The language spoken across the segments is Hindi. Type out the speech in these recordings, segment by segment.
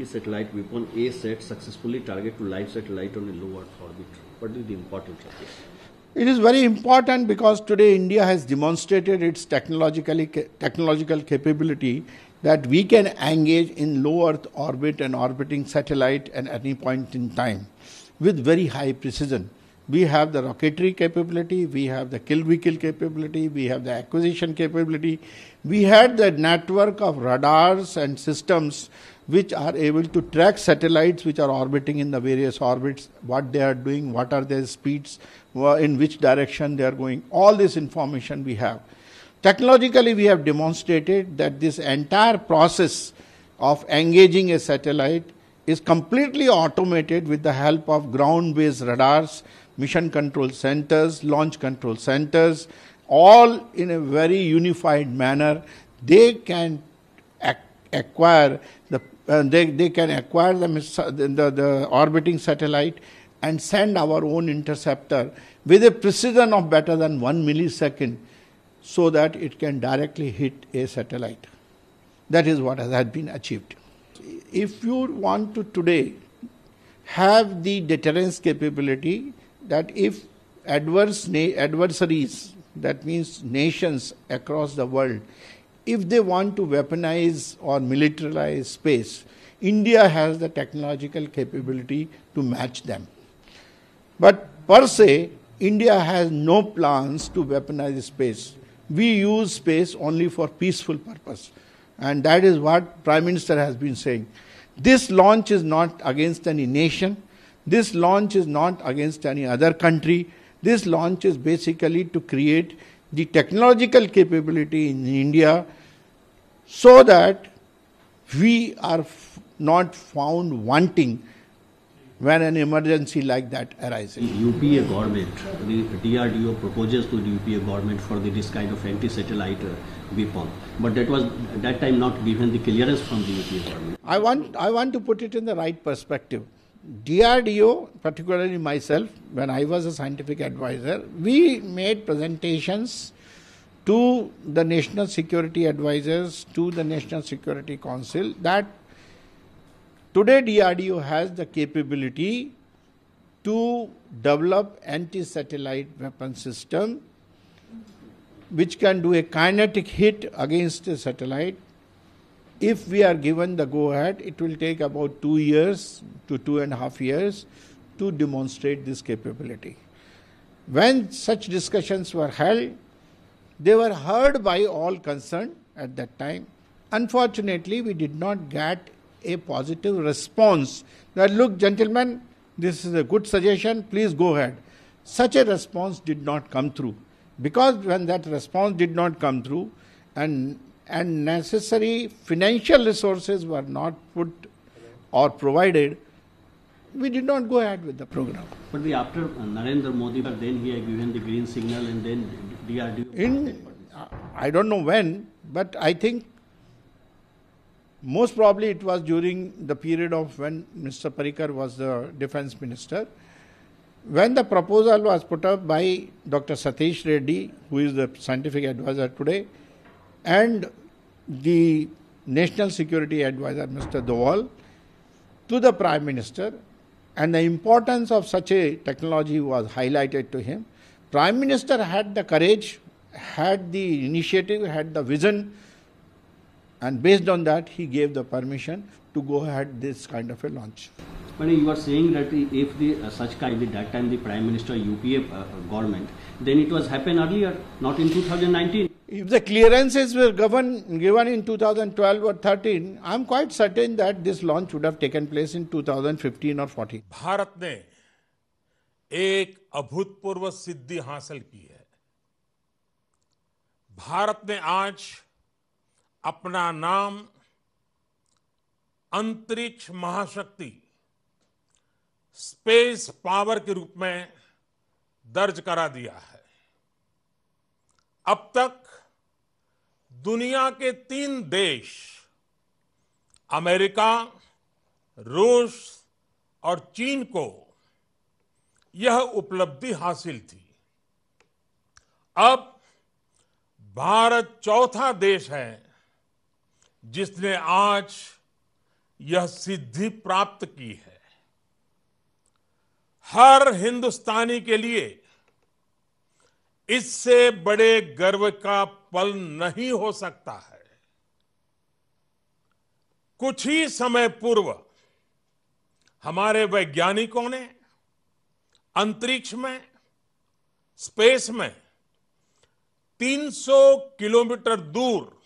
anti-satellite weapon ASAT successfully target to live satellite on a low Earth orbit? What is the importance of this? It is very important because today India has demonstrated its technological capability that we can engage in low Earth orbit and orbiting satellite at any point in time with very high precision. We have the rocketry capability, we have the kill-we-kill capability, we have the acquisition capability. We had the network of radars and systems which are able to track satellites which are orbiting in the various orbits, what they are doing, what are their speeds, in which direction they are going. All this information we have. Technologically, we have demonstrated that this entire process of engaging a satellite is completely automated with the help of ground-based radars, mission control centers, launch control centers, all in a very unified manner. They can acquire the orbiting satellite and send our own interceptor with a precision of better than 1 millisecond so that it can directly hit a satellite. That is what has been achieved. If you want to today have the deterrence capability that if adversaries, that means nations across the world, if they want to weaponize or militarize space, India has the technological capability to match them. But per se, India has no plans to weaponize space. We use space only for peaceful purpose. And that is what Prime Minister has been saying. This launch is not against any nation. This launch is not against any other country. This launch is basically to create the technological capability in India so that we are not found wanting when an emergency like that arises. UPA government, the DRDO proposes to the UPA government for this kind of anti-satellite weapon, but that was at that time not given the clearance from the UPA government. I want to put it in the right perspective. DRDO, particularly myself, when I was a scientific advisor, we made presentations to the National Security Advisors, to the National Security Council, that today DRDO has the capability to develop anti-satellite weapon system which can do a kinetic hit against a satellite. If we are given the go-ahead, it will take about 2 years to 2.5 years to demonstrate this capability. When such discussions were held, they were heard by all concerned at that time. Unfortunately, we did not get a positive response that, look, gentlemen, this is a good suggestion, please go ahead. Such a response did not come through. Because when that response did not come through and necessary financial resources were not put or provided, we did not go ahead with the program. But after Narendra Modi, then he had given the green signal and then DRDO. I don't know when, but I think most probably it was during the period of when Mr. Parrikar was the defense minister, when the proposal was put up by Dr. Satish Reddy, who is the scientific advisor today, and the National Security Advisor, Mr. Doval, to the Prime Minister, and the importance of such a technology was highlighted to him. Prime Minister had the courage, had the initiative, had the vision, and based on that, he gave the permission to go ahead this kind of a launch. But you are saying that if the such kind, at that time the Prime Minister UPA government, then it was happened earlier, not in 2019. If the clearances were given in 2012 or 13, I am quite certain that this launch would have taken place in 2015 or 14. Bharat ने एक अभूतपूर्व सिद्धि हासिल की है। भारत ने आज अपना नाम अंतरिक्ष महाशक्ति, स्पेस पावर के रूप में दर्ज करा दिया है। अब तक दुनिया के 3 देश, अमेरिका, रूस और चीन को यह उपलब्धि हासिल थी। अब भारत चौथा देश है जिसने आज यह सिद्धि प्राप्त की है। हर हिंदुस्तानी के लिए इससे बड़े गर्व का पल नहीं हो सकता है। कुछ ही समय पूर्व हमारे वैज्ञानिकों ने अंतरिक्ष में, स्पेस में 300 किलोमीटर दूर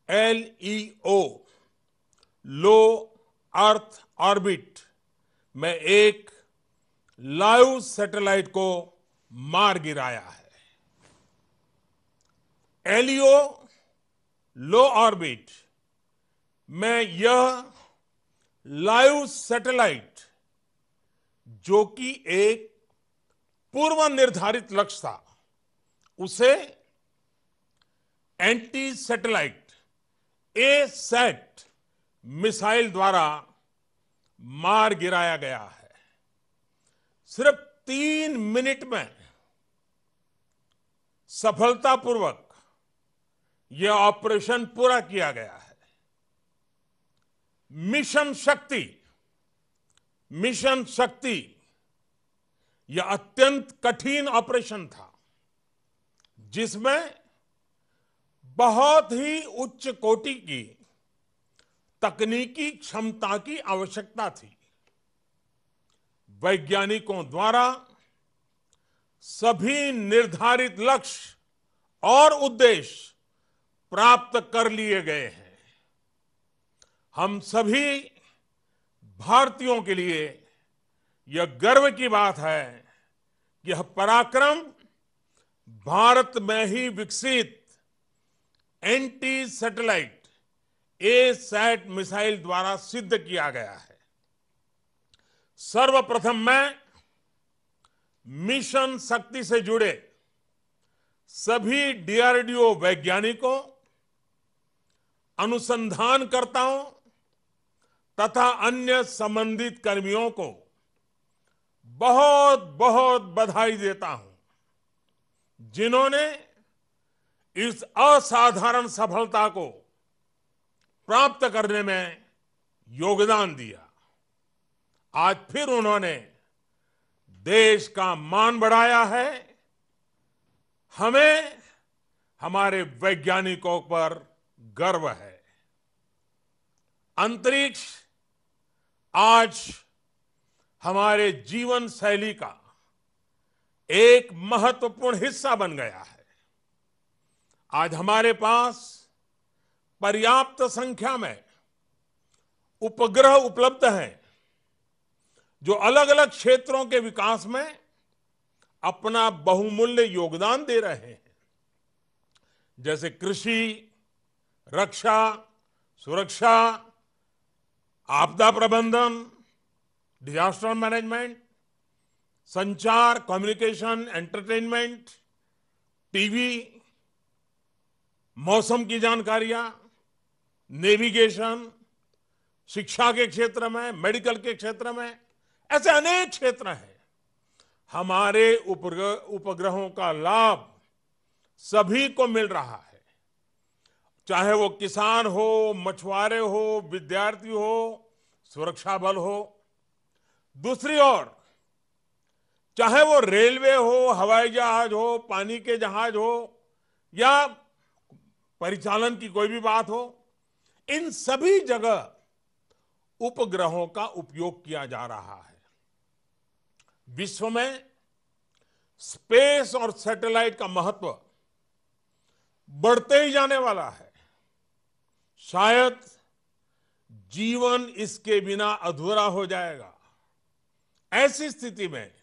LEO, लो अर्थ ऑर्बिट में एक लाइव सैटेलाइट को मार गिराया है। LEO, लो ऑर्बिट में यह लाइव सैटेलाइट, जो कि एक पूर्व निर्धारित लक्ष्य था, उसे एंटी सैटेलाइट A-सैट मिसाइल द्वारा मार गिराया गया है। सिर्फ 3 मिनट में सफलतापूर्वक यह ऑपरेशन पूरा किया गया है। मिशन शक्ति यह अत्यंत कठिन ऑपरेशन था, जिसमें बहुत ही उच्च कोटि की तकनीकी क्षमता की आवश्यकता थी। वैज्ञानिकों द्वारा सभी निर्धारित लक्ष्य और उद्देश्य प्राप्त कर लिए गए हैं। हम सभी भारतीयों के लिए यह गर्व की बात है कि यह पराक्रम भारत में ही विकसित एंटी सैटेलाइट A-सैट मिसाइल द्वारा सिद्ध किया गया है। सर्वप्रथम मैं मिशन शक्ति से जुड़े सभी DRDO वैज्ञानिकों, अनुसंधानकर्ताओं तथा अन्य संबंधित कर्मियों को बहुत बहुत बधाई देता हूं, जिन्होंने इस असाधारण सफलता को प्राप्त करने में योगदान दिया। आज फिर उन्होंने देश का मान बढ़ाया है। हमें हमारे वैज्ञानिकों पर गर्व है। अंतरिक्ष आज हमारे जीवन शैली का एक महत्वपूर्ण हिस्सा बन गया है। आज हमारे पास पर्याप्त संख्या में उपग्रह उपलब्ध हैं, जो अलग अलग क्षेत्रों के विकास में अपना बहुमूल्य योगदान दे रहे हैं, जैसे कृषि, रक्षा, सुरक्षा, आपदा प्रबंधन, डिजास्टर मैनेजमेंट, संचार, कम्युनिकेशन, एंटरटेनमेंट, टीवी, मौसम की जानकारियां, नेविगेशन, शिक्षा के क्षेत्र में, मेडिकल के क्षेत्र में, ऐसे अनेक क्षेत्र हैं। हमारे उपग्रहों का लाभ सभी को मिल रहा है, चाहे वो किसान हो, मछुआरे हो, विद्यार्थी हो, सुरक्षा बल हो। दूसरी ओर चाहे वो रेलवे हो, हवाई जहाज हो, पानी के जहाज हो या परिचालन की कोई भी बात हो, इन सभी जगह उपग्रहों का उपयोग किया जा रहा है। विश्व में स्पेस और सैटेलाइट का महत्व बढ़ते ही जाने वाला है। शायद जीवन इसके बिना अधूरा हो जाएगा। ऐसी स्थिति में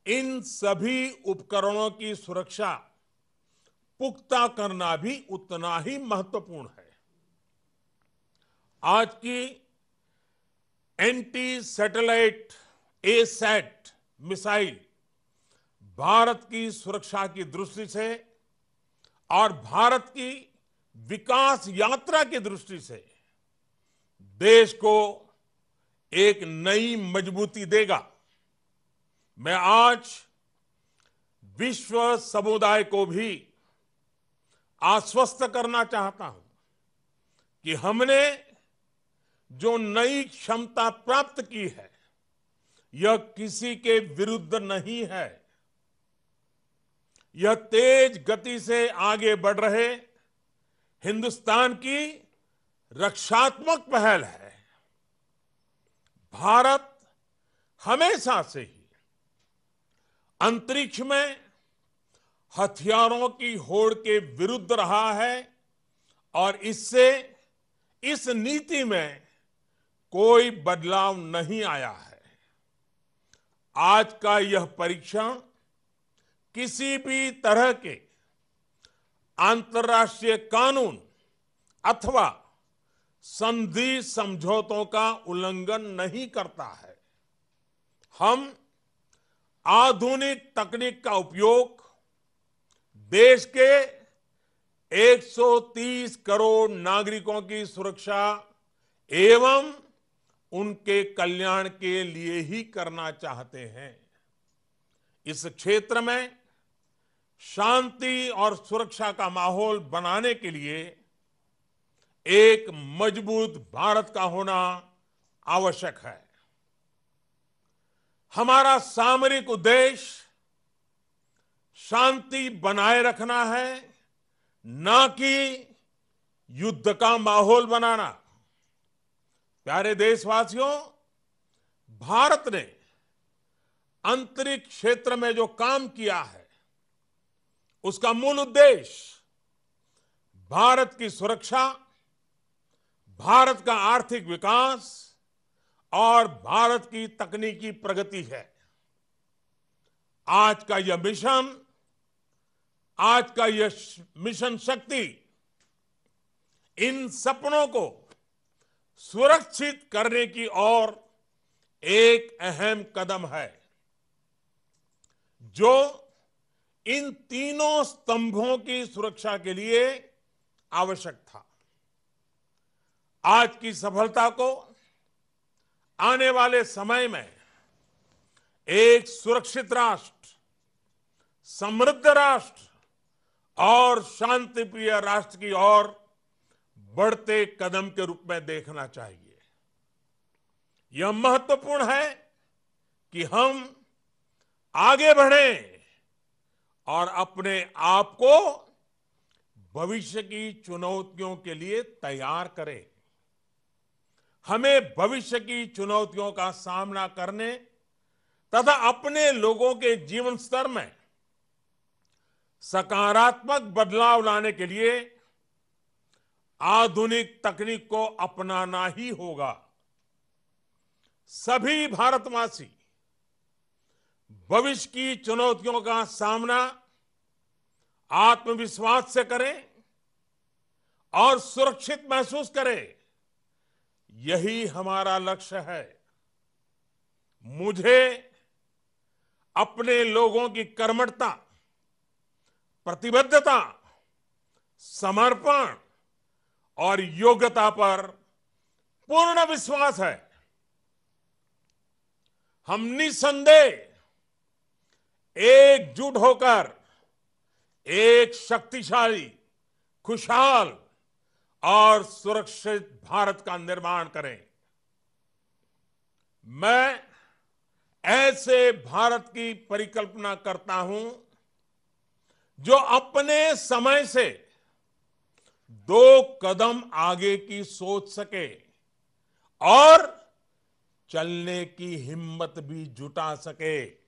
इन सभी उपकरणों की सुरक्षा पुख्ता करना भी उतना ही महत्वपूर्ण है। आज की एंटी सैटेलाइट A-सैट मिसाइल भारत की सुरक्षा की दृष्टि से और भारत की विकास यात्रा की दृष्टि से देश को एक नई मजबूती देगा। मैं आज विश्व समुदाय को भी आश्वस्त करना चाहता हूं कि हमने जो नई क्षमता प्राप्त की है, यह किसी के विरुद्ध नहीं है। यह तेज गति से आगे बढ़ रहे हिंदुस्तान की रक्षात्मक पहल है। भारत हमेशा से ही अंतरिक्ष में हथियारों की होड़ के विरुद्ध रहा है और इससे इस नीति में कोई बदलाव नहीं आया है। आज का यह परीक्षण किसी भी तरह के अंतर्राष्ट्रीय कानून अथवा संधि समझौतों का उल्लंघन नहीं करता है। हम आधुनिक तकनीक का उपयोग देश के 130 करोड़ नागरिकों की सुरक्षा एवं उनके कल्याण के लिए ही करना चाहते हैं। इस क्षेत्र में शांति और सुरक्षा का माहौल बनाने के लिए एक मजबूत भारत का होना आवश्यक है। हमारा सामरिक उद्देश्य शांति बनाए रखना है, ना कि युद्ध का माहौल बनाना। प्यारे देशवासियों, भारत ने अंतरिक्ष क्षेत्र में जो काम किया है, उसका मूल उद्देश्य भारत की सुरक्षा, भारत का आर्थिक विकास और भारत की तकनीकी प्रगति है। आज का यह मिशन शक्ति इन सपनों को सुरक्षित करने की ओर एक अहम कदम है, जो इन तीनों स्तंभों की सुरक्षा के लिए आवश्यक था। आज की सफलता को आने वाले समय में एक सुरक्षित राष्ट्र, समृद्ध राष्ट्र और शांतिप्रिय राष्ट्र की ओर बढ़ते कदम के रूप में देखना चाहिए। यह महत्वपूर्ण है कि हम आगे बढ़ें और अपने आप को भविष्य की चुनौतियों के लिए तैयार करें। हमें भविष्य की चुनौतियों का सामना करने तथा अपने लोगों के जीवन स्तर में सकारात्मक बदलाव लाने के लिए आधुनिक तकनीक को अपनाना ही होगा। सभी भारतवासी भविष्य की चुनौतियों का सामना आत्मविश्वास से करें और सुरक्षित महसूस करें। यही हमारा लक्ष्य है। मुझे अपने लोगों की कर्मठता, प्रतिबद्धता, समर्पण और योग्यता पर पूर्ण विश्वास है। हम निसंदेह एकजुट होकर एक शक्तिशाली, खुशहाल और सुरक्षित भारत का निर्माण करें। मैं ऐसे भारत की परिकल्पना करता हूं जो अपने समय से 2 कदम आगे की सोच सके और चलने की हिम्मत भी जुटा सके।